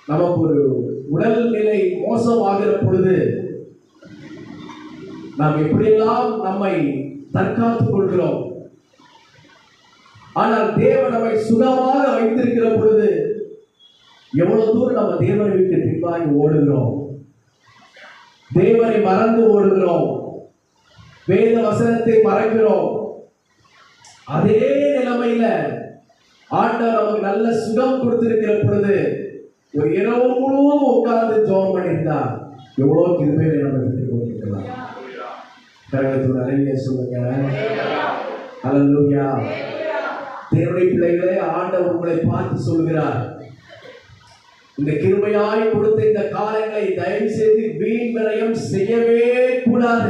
நமக்கு ஒரு உடல்நிலை மோசமாகிற பொழுது நாம் எப்படியெல்லாம் நம்மை தற்காத்துக் கொள்கிறோம். ஆனால் தேவன் நம்மை சுகமாக வைத்திருக்கிற பொழுது எவ்வளவு தூரம் நம்ம தேவனை விட்டு பின்வாங்கி ஓடுகிறோம், தேவனை மறந்து ஓடுகிறோம், வேத வசனத்தை மறக்கிறோம். அதே நிலைமையில ஆண்டவர் நமக்கு நல்ல சுகம் கொடுத்திருக்கிற பொழுது ஒரு இரவு முழுவதும் உட்கார்ந்து ஜெபம் பண்ணியிருந்தார். எவ்வளவு கிருபையை நம்ம எடுத்துக்கொண்டிருக்கலாம். கரகத்தோட அலைய சொல்லுங்க. அல்லேலூயா. தேவனுடைய பிள்ளைகளே, ஆண்டவர் உங்களை பார்த்து சொல்கிறார், இந்த கிருபையாய் கொடுத்த இந்த காலங்களை தயவு செய்து வீண் விரயம் செய்யவே கூடாது.